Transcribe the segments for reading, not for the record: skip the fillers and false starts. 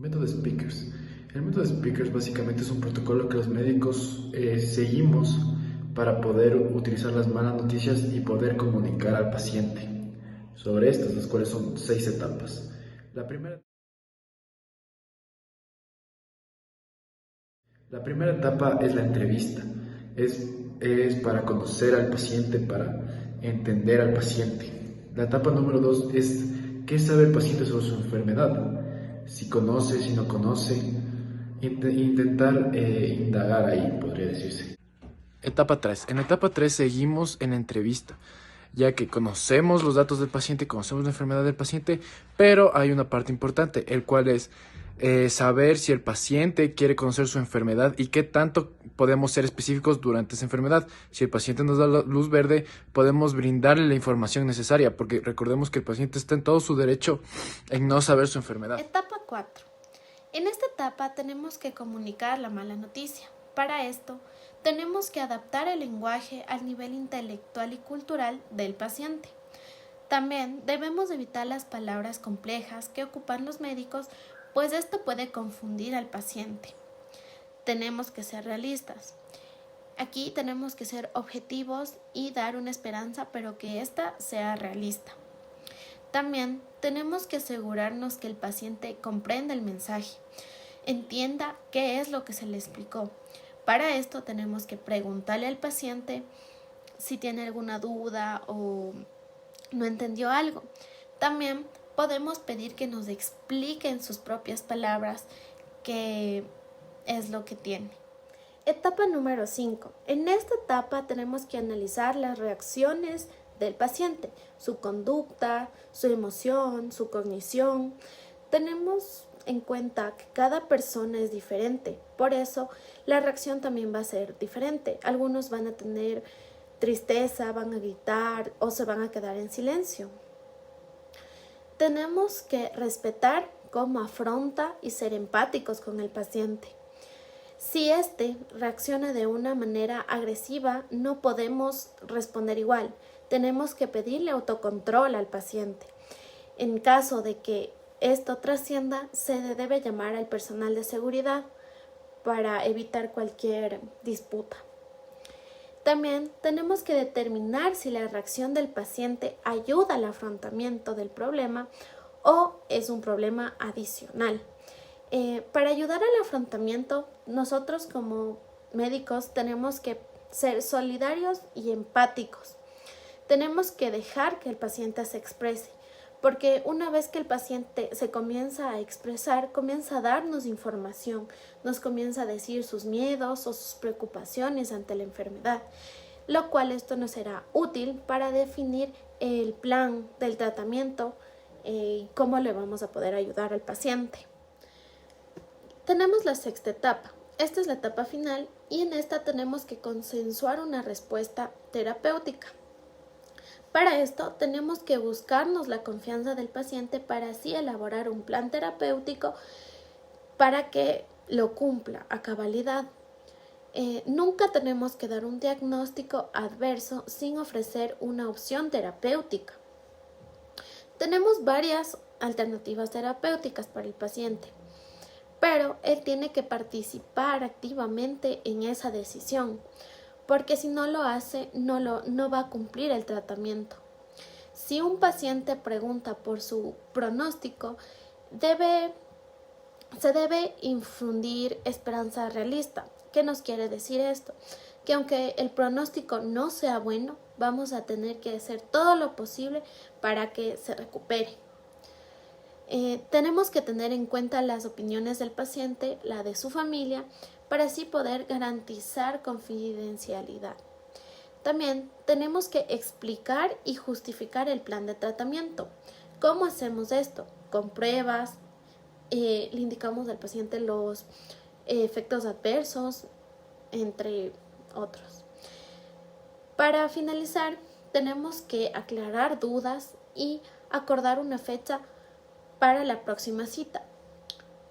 Método Speakers. El método Speakers básicamente es un protocolo que los médicos seguimos para poder utilizar las malas noticias y poder comunicar al paciente sobre estas, las cuales son 6 etapas. La primera, la primera etapa es la entrevista. Es para conocer al paciente, para entender al paciente. La etapa número 2 es qué sabe el paciente sobre su enfermedad. Si conoce, si no conoce. Intentar indagar ahí, podría decirse. Etapa 3. En etapa 3 seguimos en la entrevista, ya que conocemos los datos del paciente, conocemos la enfermedad del paciente, pero hay una parte importante, el cual es saber si el paciente quiere conocer su enfermedad y qué tanto podemos ser específicos durante esa enfermedad. Si el paciente nos da la luz verde, podemos brindarle la información necesaria, porque recordemos que el paciente está en todo su derecho en no saber su enfermedad. Etapa 4. En esta etapa tenemos que comunicar la mala noticia. Para esto, tenemos que adaptar el lenguaje al nivel intelectual y cultural del paciente. También debemos evitar las palabras complejas que ocupan los médicos, pues esto puede confundir al paciente. Tenemos que ser realistas. Aquí tenemos que ser objetivos y dar una esperanza, pero que ésta sea realista. También tenemos que asegurarnos que el paciente comprenda el mensaje, entienda qué es lo que se le explicó. Para esto tenemos que preguntarle al paciente si tiene alguna duda o no entendió algo. También podemos pedir que nos explique en sus propias palabras qué es lo que tiene. Etapa número 5. En esta etapa tenemos que analizar las reacciones del paciente, su conducta, su emoción, su cognición. Tenemos en cuenta que cada persona es diferente, por eso la reacción también va a ser diferente. Algunos van a tener tristeza, van a gritar o se van a quedar en silencio. Tenemos que respetar cómo afronta y ser empáticos con el paciente. Si éste reacciona de una manera agresiva, no podemos responder igual. Tenemos que pedirle autocontrol al paciente. En caso de que esto trascienda, se debe llamar al personal de seguridad para evitar cualquier disputa. También tenemos que determinar si la reacción del paciente ayuda al afrontamiento del problema o es un problema adicional. Para ayudar al afrontamiento, nosotros como médicos tenemos que ser solidarios y empáticos. Tenemos que dejar que el paciente se exprese, porque una vez que el paciente se comienza a expresar, comienza a darnos información, nos comienza a decir sus miedos o sus preocupaciones ante la enfermedad, lo cual esto nos será útil para definir el plan del tratamiento y cómo le vamos a poder ayudar al paciente. Tenemos la sexta etapa. Esta es la etapa final y en esta tenemos que consensuar una respuesta terapéutica. Para esto tenemos que buscarnos la confianza del paciente para así elaborar un plan terapéutico para que lo cumpla a cabalidad. Nunca tenemos que dar un diagnóstico adverso sin ofrecer una opción terapéutica. Tenemos varias alternativas terapéuticas para el paciente, pero él tiene que participar activamente en esa decisión, porque si no lo hace, no va a cumplir el tratamiento. Si un paciente pregunta por su pronóstico, se debe infundir esperanza realista. ¿Qué nos quiere decir esto? Que aunque el pronóstico no sea bueno, vamos a tener que hacer todo lo posible para que se recupere. Tenemos que tener en cuenta las opiniones del paciente, la de su familia, para así poder garantizar confidencialidad. También tenemos que explicar y justificar el plan de tratamiento. ¿Cómo hacemos esto? Con pruebas, le indicamos al paciente los efectos adversos, entre otros. Para finalizar, tenemos que aclarar dudas y acordar una fecha para la próxima cita.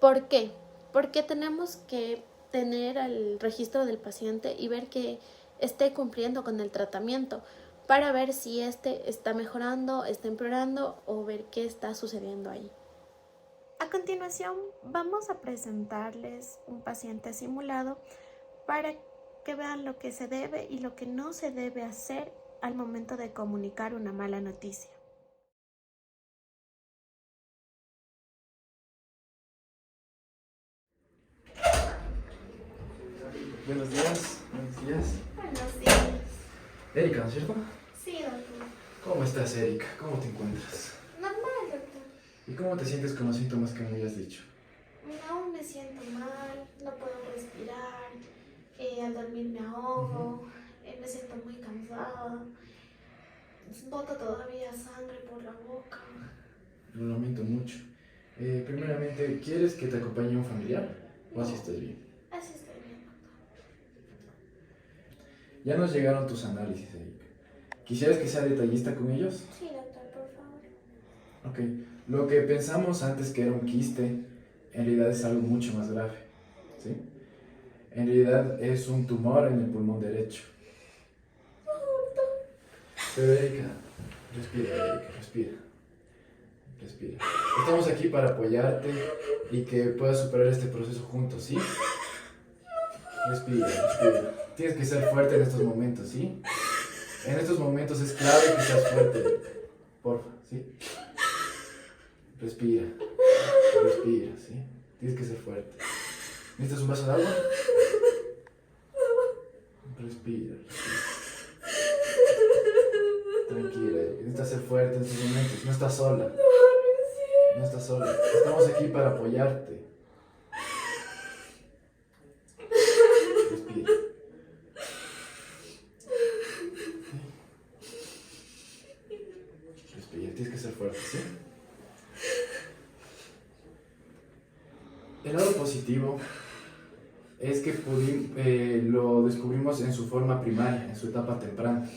¿Por qué? Porque tenemos que tener el registro del paciente y ver que esté cumpliendo con el tratamiento para ver si este está mejorando, está empeorando o ver qué está sucediendo ahí. A continuación, vamos a presentarles un paciente simulado para que vean lo que se debe y lo que no se debe hacer al momento de comunicar una mala noticia. Buenos días, buenos días. Buenos días. Erika, ¿no es cierto? Sí, doctor. ¿Cómo estás, Erika? ¿Cómo te encuentras? Normal, doctor. ¿Y cómo te sientes con los síntomas que me habías dicho? Aún me siento mal, no puedo respirar, al dormir me ahogo, me siento muy cansada, boto todavía sangre por la boca. Lo lamento mucho. Primeramente, ¿quieres que te acompañe un familiar? ¿O así No. estás bien? Así estoy bien, doctor. Ya nos llegaron tus análisis, Erika. ¿Quisieras que sea detallista con ellos? Sí, doctor, por favor. Ok. Lo que pensamos antes que era un quiste, en realidad es algo mucho más grave, ¿sí? En realidad es un tumor en el pulmón derecho. Pero Erika, respira, Erika, respira. Respira. Estamos aquí para apoyarte y que puedas superar este proceso juntos, ¿sí? Respira, respira. Tienes que ser fuerte en estos momentos, ¿sí? En estos momentos es clave que seas fuerte. Porfa, ¿sí? Respira. Respira, ¿sí? Tienes que ser fuerte. ¿Necesitas un vaso de agua? Respira, respira. Tranquila, necesitas ser fuerte en estos momentos. No estás sola. No estás sola. Estamos aquí para apoyarte. Respira. Respira, tienes que ser fuerte, ¿sí? El lado positivo es que lo descubrimos en su forma primaria, en su etapa temprana,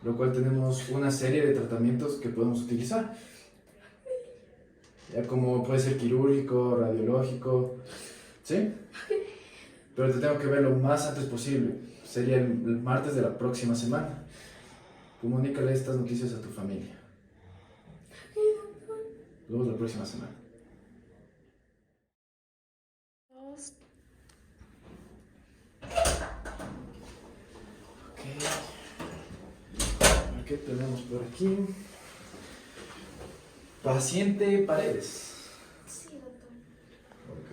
lo cual tenemos una serie de tratamientos que podemos utilizar, ya como puede ser quirúrgico, radiológico, ¿sí? Pero te tengo que ver lo más antes posible, sería el martes de la próxima semana. Comunícale estas noticias a tu familia. Luego la próxima semana. ¿Qué tenemos por aquí? Paciente Paredes. Sí, doctor. Ok.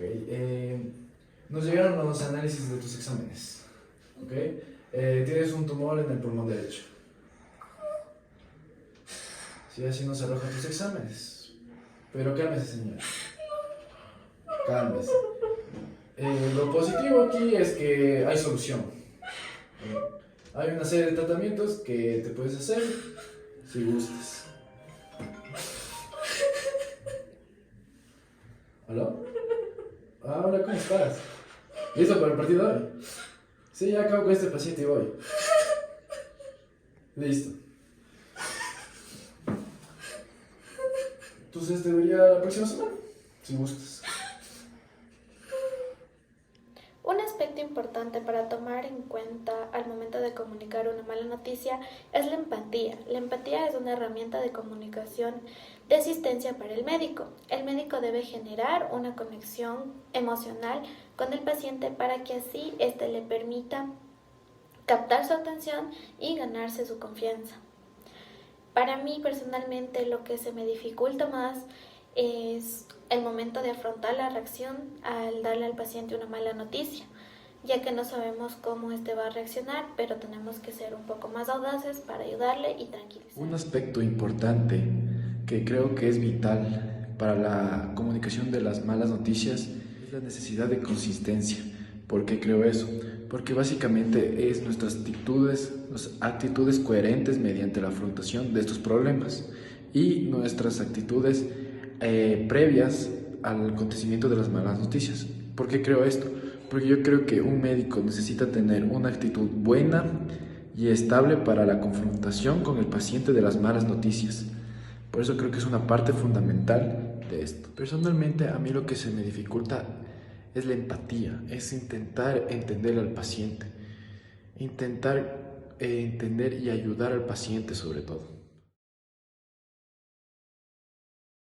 Nos llegaron los análisis de tus exámenes. Ok. Tienes un tumor en el pulmón derecho. Sí, así nos arrojan tus exámenes. Pero cálmese, señora. Cálmese. Lo positivo aquí es que hay solución. Hay una serie de tratamientos que te puedes hacer si gustas. ¿Aló? Ah, hola, ¿cómo estás? ¿Listo para el partido de hoy? Sí, ya acabo con este paciente y voy. Listo. Entonces debería la próxima semana, si gustas. Un aspecto importante para tomar en cuenta al momento de comunicar una mala noticia es la empatía. La empatía es una herramienta de comunicación de asistencia para el médico. El médico debe generar una conexión emocional con el paciente para que así éste le permita captar su atención y ganarse su confianza. Para mí personalmente lo que se me dificulta más es el momento de afrontar la reacción al darle al paciente una mala noticia, ya que no sabemos cómo éste va a reaccionar, pero tenemos que ser un poco más audaces para ayudarle y tranquilizarle. Un aspecto importante que creo que es vital para la comunicación de las malas noticias es la necesidad de consistencia. ¿Por qué creo eso? Porque básicamente es nuestras actitudes coherentes mediante la afrontación de estos problemas y nuestras actitudes previas al acontecimiento de las malas noticias. ¿Por qué creo esto? Porque yo creo que un médico necesita tener una actitud buena y estable para la confrontación con el paciente de las malas noticias. Por eso creo que es una parte fundamental de esto. Personalmente, a mí lo que se me dificulta es la empatía, es intentar entender al paciente, intentar entender y ayudar al paciente sobre todo.